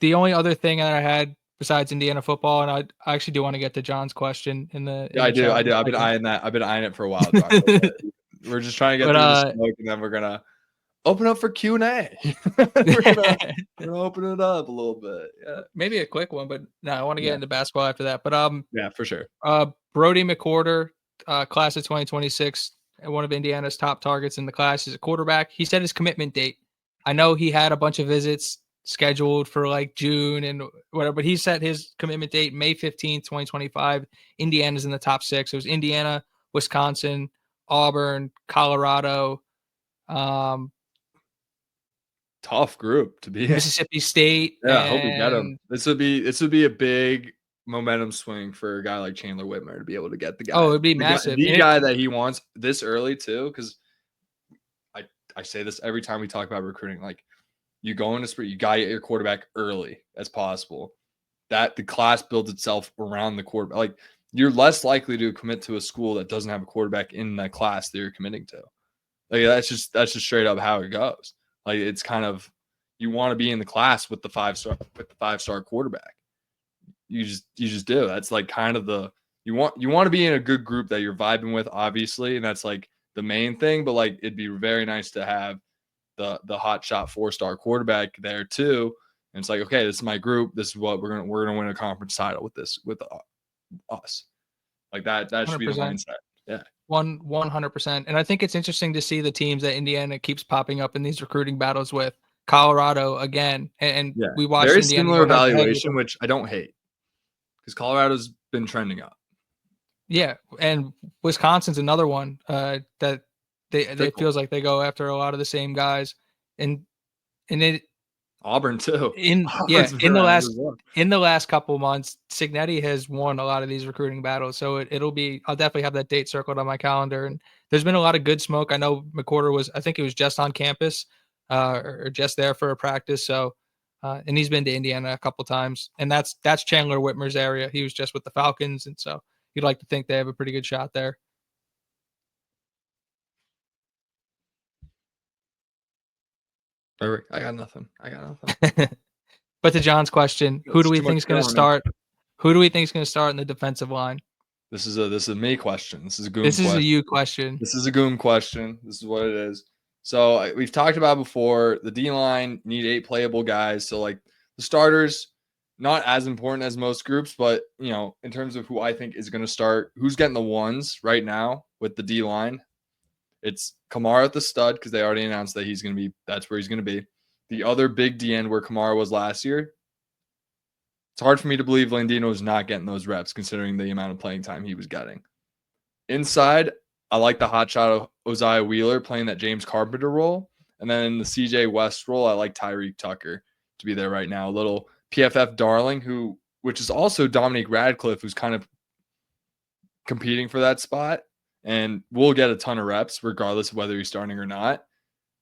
the only other thing that I had besides Indiana football, and I actually do want to get to John's question in the I do. chat. I've been eyeing that. I've been eyeing it for a while, John. We're just trying to get through the smoke, and then we're gonna open up for Q&A. we're gonna open it up a little bit. Yeah, maybe a quick one, but no, I want to get into basketball after that. But yeah, for sure. Brody McWhorter, class of 2026, one of Indiana's top targets in the class, is a quarterback. He set his commitment date. I know he had a bunch of visits scheduled for like June and whatever, but he set his commitment date May 15th, 2025. Indiana's in the top 6. It was Indiana, Wisconsin, Auburn, Colorado, tough group to be in. Mississippi State. Yeah, I hope we get him. This would be a big momentum swing for a guy like Chandler Whitmer to be able to get the guy. Oh, it'd be massive. The guy that he wants this early too, because I say this every time we talk about recruiting. Like, you go into spring, you got to get your quarterback early as possible. That the class builds itself around the quarterback. Like, you're less likely to commit to a school that doesn't have a quarterback in that class that you're committing to. Like, that's just straight up how it goes. Like, it's kind of, you want to be in the class with the five-star quarterback. You just do. That's like kind of the, you want to be in a good group that you're vibing with, obviously, and that's like the main thing. But like, it'd be very nice to have the hot shot 4-star quarterback there too. And it's like, okay, this is my group. This is what we're gonna win a conference title with this, with us. Like that should 100%. Be the mindset. Yeah. 100%. And I think it's interesting to see the teams that Indiana keeps popping up in these recruiting battles with. Colorado again, and we watched very Indiana similar evaluation, which I don't hate, because Colorado's been trending up. Yeah, and Wisconsin's another one that they feels like they go after a lot of the same guys, and it Auburn too. In the last couple of months, Cignetti has won a lot of these recruiting battles, so I'll definitely have that date circled on my calendar. And there's been a lot of good smoke. I know McWhorter I think he was just on campus or just there for a practice. So and he's been to Indiana a couple times, and that's Chandler Whitmer's area. He was just with the Falcons, and so you'd like to think they have a pretty good shot there. I got nothing. But to John's question, who do we think is going to start? Who do we think is going to start in the defensive line? This is a me question. This is a Goom question. This is a you question. This is a Goom question. This is what it is. So we've talked about before, the D-line need 8 playable guys. So like the starters, not as important as most groups, but you know, in terms of who I think is going to start, who's getting the ones right now with the D-line, it's Kamara at the stud, because they already announced that that's where he's going to be. The other big D end where Kamara was last year, it's hard for me to believe Landino is not getting those reps considering the amount of playing time he was getting. Inside, I like the hot shot of Uzziah Wheeler playing that James Carpenter role. And then in the CJ West role, I like Tyreek Tucker to be there right now. A little PFF darling, which is also Dominique Radcliffe, who's kind of competing for that spot. And we'll get a ton of reps regardless of whether he's starting or not.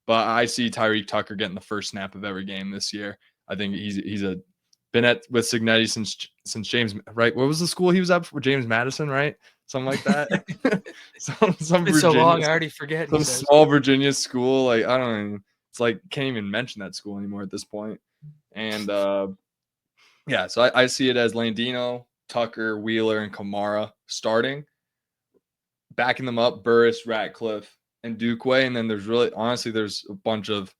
But I see Tyreek Tucker getting the first snap of every game this year. I think he's been with Cignetti since James, right? What was the school he was at for? James Madison, right? Something like that. some it's so long, I already forget. Some small Virginia school. Like, I don't even, it's like, can't even mention that school anymore at this point. And yeah, so I see it as Landino, Tucker, Wheeler, and Kamara starting. Backing them up, Burris, Ratcliffe, and Dukeway. And then there's a bunch of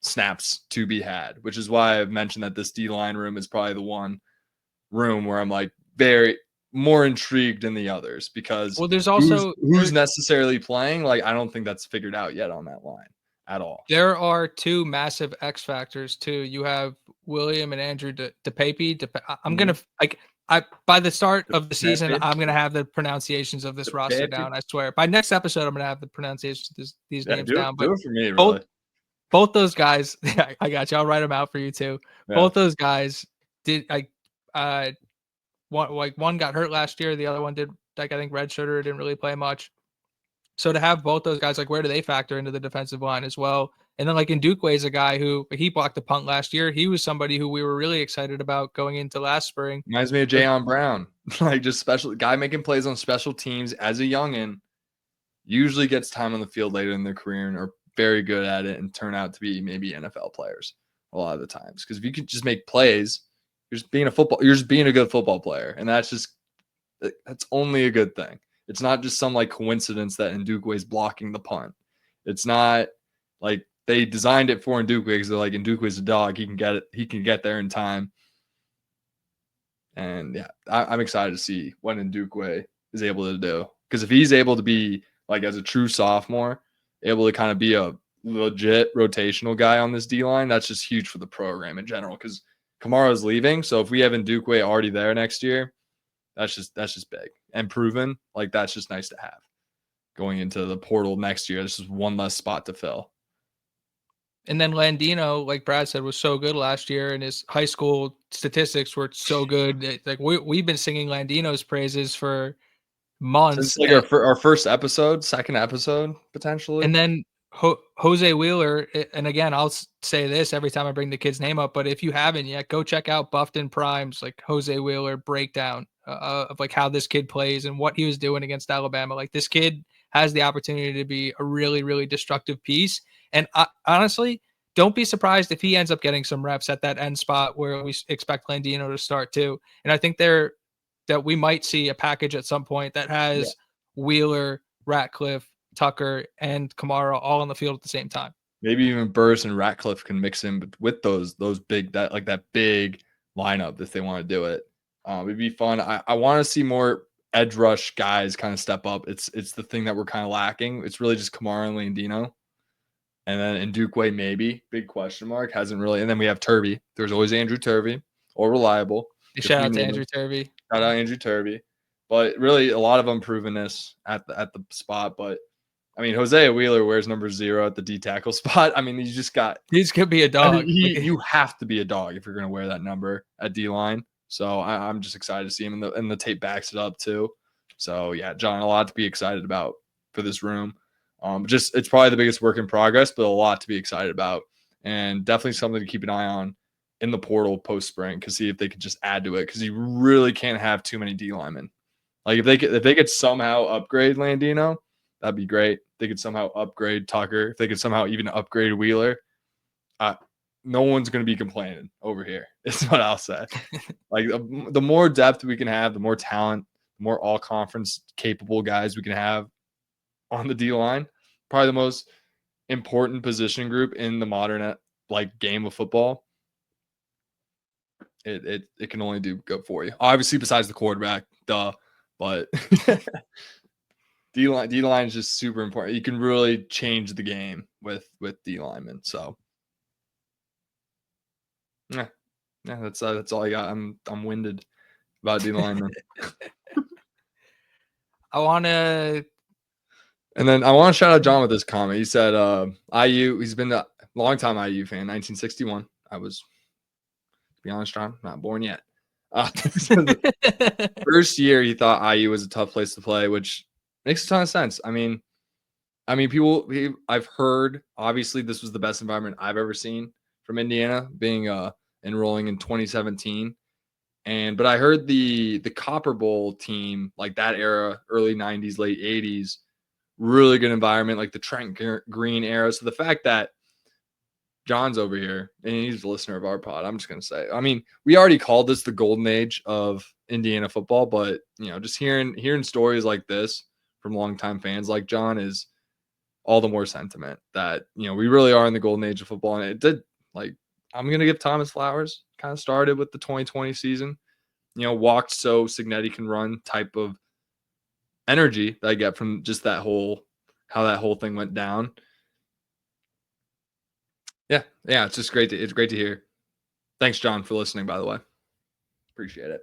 snaps to be had, which is why I've mentioned that this D-line room is probably the one room where I'm like very more intrigued than the others, because there's also who's necessarily playing. Like, I don't think that's figured out yet on that line at all. There are 2 massive X factors too. You have William and Andrew DePape. I'm going to by the start of the season, I'm going to have the pronunciations of this roster down. I swear. By next episode, I'm going to have the pronunciations of these names down. But do it for me, really. Both those guys, I got you. I'll write them out for you too. Yeah. Both those guys did. One got hurt last year. The other one did. I think redshirter, didn't really play much. So to have both those guys, where do they factor into the defensive line as well? And then Ndukwe is a guy who he blocked a punt last year. He was somebody who we were really excited about going into last spring. Reminds me of Jayon Brown, just special guy making plays on special teams as a youngin. Usually gets time on the field later in their career and are very good at it and turn out to be maybe NFL players. a lot of the times. Because if you could just make plays, you're just being a good football player, and that's only a good thing. It's not just some like coincidence that Ndukwe is blocking the punt. It's not like they designed it for Ndukwe because they're like, Ndukwe's a dog. He can get it. He can get there in time. And yeah, I'm excited to see what Ndukwe is able to do. Because if he's able to be like as a true sophomore, able to kind of be a legit rotational guy on this D line, that's just huge for the program in general. Because Kamara's leaving, so if we have Ndukwe already there next year, that's just big and proven. Like that's just nice to have going into the portal next year. This is one less spot to fill. And then Landino, like Brad said, was so good last year, and his high school statistics were so good. Like we've been singing Landino's praises for months. Since like our first episode, second episode, potentially. And then Jose Wheeler, and again, I'll say this every time I bring the kid's name up, but if you haven't yet, go check out Buffton Prime's like Jose Wheeler breakdown of like how this kid plays and what he was doing against Alabama. Like this kid has the opportunity to be a really, really destructive piece. And honestly, don't be surprised if he ends up getting some reps at that end spot where we expect Landino to start too. And I think that we might see a package at some point that has Wheeler, Ratcliffe, Tucker, and Kamara all on the field at the same time. Maybe even Burris and Ratcliffe can mix in with those big that big lineup if they want to do it. It'd be fun. I want to see more edge rush guys kind of step up. It's the thing that we're kind of lacking. It's really just Kamara and Landino. And then Ndukwe, maybe, big question mark, hasn't really. And then we have Turvey. There's always Andrew Turvey, or reliable. Shout out to Andrew Turvey. Shout out Andrew Turvey. But really, a lot of unprovenness at the spot. But I mean, Jose Wheeler wears number 0 at the D tackle spot. I mean, you just got. He's gonna be a dog. I mean, you have to be a dog if you're going to wear that number at D line. So I'm just excited to see him, and the tape backs it up too. So yeah, John, a lot to be excited about for this room. It's probably the biggest work in progress, but a lot to be excited about, and definitely something to keep an eye on in the portal post spring. Because see if they could just add to it, because you really can't have too many D linemen. Like if they could somehow upgrade Landino, that'd be great. If they could somehow upgrade Tucker. If they could somehow even upgrade Wheeler, no one's going to be complaining over here. Is what I'll say. Like the more depth we can have, the more talent, the more all conference capable guys we can have on the D line, probably the most important position group in the modern like game of football. It can only do good for you. Obviously, besides the quarterback, duh. But D line is just super important. You can really change the game with D linemen. So yeah, that's all I got. I'm winded about D linemen. And then I want to shout out John with this comment. He said, IU, he's been a long-time IU fan, 1961. I was, to be honest, John, not born yet. First year, he thought IU was a tough place to play, which makes a ton of sense. I mean, I've heard, obviously, this was the best environment I've ever seen from Indiana, being enrolling in 2017. But I heard the Copper Bowl team, like that era, early 90s, late 80s, really good environment, like the Trent Green era. So the fact that John's over here and he's a listener of our pod, I'm just going to say, I mean, we already called this the golden age of Indiana football, but just hearing stories like this from longtime fans like John is all the more sentiment that, we really are in the golden age of football. And it did, like, I'm going to give Thomas flowers. Kind of started with the 2020 season, walked so Signetti can run type of energy that I get from just how that whole thing went down. Yeah, it's just great to hear. Thanks, John, for listening, by the way. Appreciate it.